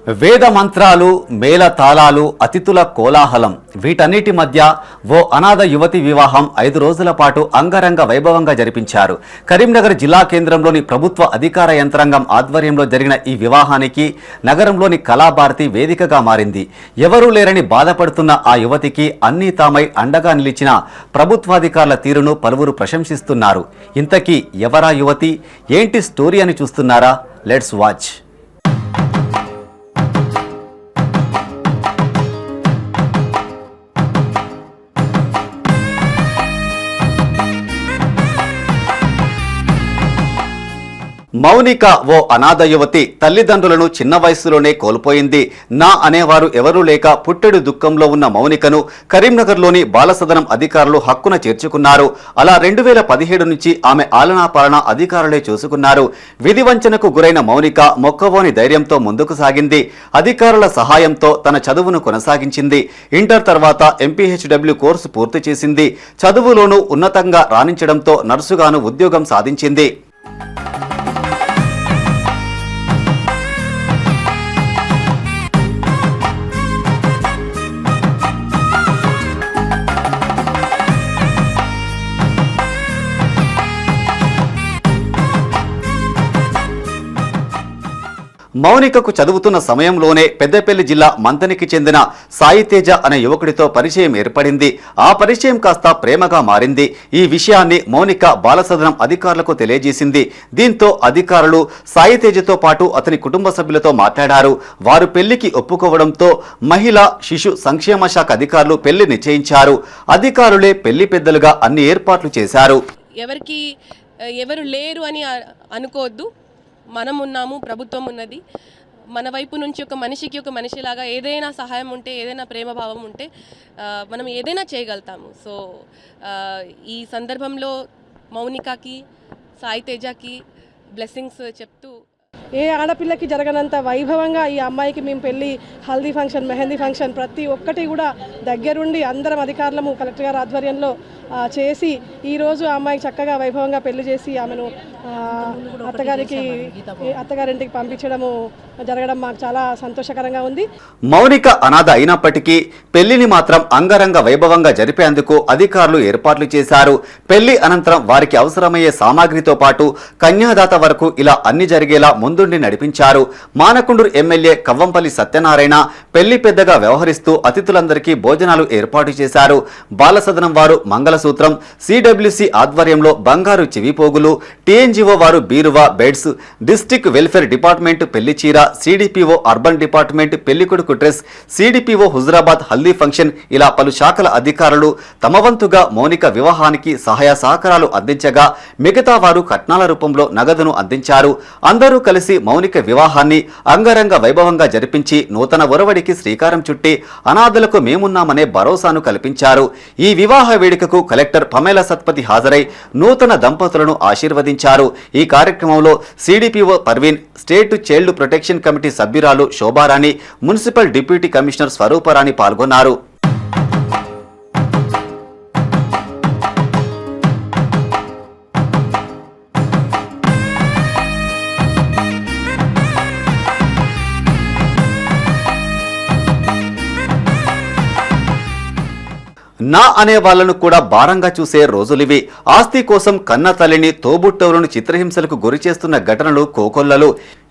వేద మంత్రాలు, మేళ తాళాలు, అతిథుల కోలాహలం వీటన్నిటి మధ్య ఓ అనాథ యువతి వివాహం 5 రోజుల పాటు అంగరంగ వైభవంగా జరిపించారు. కరీంనగర్ జిల్లా కేంద్రంలోని ప్రభుత్వ అధికార యంత్రాంగం ఆధ్వర్యంలో జరిగిన ఈ వివాహానికి నగరంలోని కళాభారతి వేదికగా మారింది. ఎవరూ లేరని బాధపడుతున్న ఆ యువతికి అన్నీ తామై అండగా నిలిచిన ప్రభుత్వాధికారుల తీరును పలువురు ప్రశంసిస్తున్నారు. ఇంతకీ ఎవరా యువతి, ఏంటి స్టోరీ అని చూస్తున్నారా? Let's watch. మౌనిక ఓ అనాథ యువతి. తల్లిదండ్రులను చిన్న వయసులోనే కోల్పోయింది. నా అనేవారు ఎవరూ లేక పుట్టెడు దుఃఖంలో ఉన్న మౌనికను కరీంనగర్లోని బాలసదనం అధికారులు హక్కున చేర్చుకున్నారు. అలా 2017 నుంచి ఆమె ఆలనాపాలన అధికారులే చూసుకున్నారు. విధివంచనకు గురైన మౌనిక మొక్కవోని ధైర్యంతో ముందుకు సాగింది. అధికారుల సహాయంతో తన చదువును కొనసాగించింది. ఇంటర్ తర్వాత MPHW కోర్సు పూర్తి చేసింది. చదువులోనూ ఉన్నతంగా రాణించడంతో నర్సుగాను ఉద్యోగం సాధించింది. మౌనికకు చదువుతున్న సమయంలోనే పెద్దపల్లి జిల్లా మంతనికి చెందిన సాయితేజ అనే యువకుడితో పరిచయం ఏర్పడింది. ఆ పరిచయం కాస్త ప్రేమగా మారింది. ఈ విషయాన్ని మౌనిక బాలసదనం అధికారులకు తెలియజేసింది. దీంతో అధికారులు సాయితేజతో పాటు అతని కుటుంబ సభ్యులతో మాట్లాడారు. వారు పెళ్లికి ఒప్పుకోవడంతో మహిళా శిశు సంక్షేమ శాఖ అధికారులు పెళ్లి నిశ్చయించారు. అధికారులే పెళ్లి పెద్దలుగా అన్ని ఏర్పాట్లు చేశారు. ఎవరు లేరు అని అనుకోవద్దు. మనం ఉన్నాము, ప్రభుత్వం ఉన్నది. మన వైపు నుంచి ఒక మనిషిలాగా ఏదైనా సహాయం ఉంటే, ఏదైనా ప్రేమభావం ఉంటే మనం ఏదైనా చేయగలుగుతాము. సో ఈ సందర్భంలో మౌనికకి, సాయితేజకి బ్లెస్సింగ్స్ చెప్తూ, ఏ ఆడపిల్లకి జరగనంత వైభవంగా ఈ అమ్మాయికి మేము పెళ్ళి, హల్దీ ఫంక్షన్, మెహందీ ఫంక్షన్ ప్రతి ఒక్కటి కూడా దగ్గరుండి అందరం అధికారులము కలెక్టర్ గారి ఆధ్వర్యంలో చేసి ఈరోజు ఆ అమ్మాయికి చక్కగా వైభవంగా పెళ్లి చేసి ఆమెను అత్తగారింటికి పంపించడము జరగడం మాకు చాలా సంతోషకరంగా ఉంది. మౌనిక అనాథ అయినప్పటికీ పెళ్లిని మాత్రం అంగరంగ వైభవంగా జరిపేందుకు అధికారులు ఏర్పాట్లు చేశారు. పెళ్లి అనంతరం వారికి అవసరమయ్యే సామాగ్రితో పాటు కన్యాదాత వరకు ఇలా అన్ని జరిగేలా ముందుండి నడిపించారు. మానకొండూరు ఎమ్మెల్యే కవ్వంపల్లి సత్యనారాయణ పెళ్లి పెద్దగా వ్యవహరిస్తూ అతిథులందరికీ భోజనాలు ఏర్పాటు చేశారు. బాలసదనం వారు మంగళసూత్రం, CWC ఆధ్వర్యంలో బంగారు చెవిపోగులు, TNGO వారు బీరువా, బెడ్స్, డిస్ట్రిక్ట్ వెల్ఫేర్ డిపార్ట్మెంట్ పెళ్లి చీర, CDPO అర్బన్ డిపార్ట్మెంట్ పెళ్లికొడుకు dress, CDPO Huzurabad haldi function ఇలా పలు శాఖల అధికారులు తమ వంతుగా మౌనిక వివాహానికి సహాయ సహకారాలు అందించగా మిగతా వారు కట్నాల రూపంలో నగదును అందించారు. అందరూ కలిసి మౌనిక వివాహాన్ని అంగరంగ వైభవంగా జరిపించి నూతన ఒరవడికి శ్రీకారం చుట్టి అనాథలకు మేమున్నామనే భరోసాను కల్పించారు. ఈ వివాహ వేడుకకు కలెక్టర్ పమేలా సత్పతి హాజరై నూతన దంపతులను ఆశీర్వదించారు. ఈ కార్యక్రమంలో CDPO Parveen, state child protection committee సభ్యురాలు Shobharani, municipal deputy commissioner Swaruparani పాల్గొన్నారు. నా అనే వాళ్లను కూడా భారంగా చూసే రోజులివి. ఆస్తి కోసం కన్న తల్లిని, తోబుట్టవులను చిత్రహింసలకు గురి చేస్తున్న ఘటనలు కోకొల్లలు.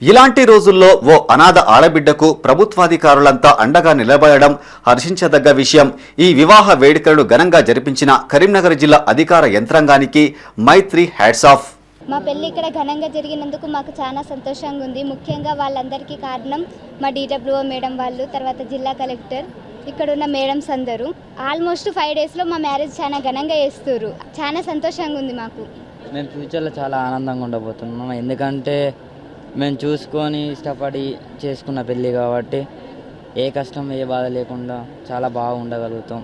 ఇలాంటి రోజుల్లో ఓ అనాథ ఆడబిడ్డకు ప్రభుత్వాధికారులంతా అండగా నిలబడడం హర్షించదగ్గ విషయం. ఈ వివాహ వేడుకలను ఘనంగా జరిపించిన కరీంనగర్ జిల్లా అధికార యంత్రాంగానికి మైత్రి హ్యాట్స్ ఆఫ్. మా పెళ్ళి ఇక్కడ ఘనంగా జరిగినందుకు మాకు చాలా సంతోషంగా ఉంది. ముఖ్యంగా వాళ్ళందరికీ కారణం మా DWO మేడం వాళ్ళు, తర్వాత జిల్లా కలెక్టర్, ఇక్కడ ఉన్న మేడమ్స్ అందరూ. ఆల్మోస్ట్ 5 డేస్లో మా మ్యారేజ్ చాలా ఘనంగా చేస్తారు. చాలా సంతోషంగా ఉంది మాకు. మేము ఫ్యూచర్లో చాలా ఆనందంగా ఉండబోతున్నాం. ఎందుకంటే మేము చూసుకొని ఇష్టపడి చేసుకున్న పెళ్ళి కాబట్టి ఏ కష్టం, ఏ బాధ లేకుండా చాలా బాగా ఉండగలుగుతాం.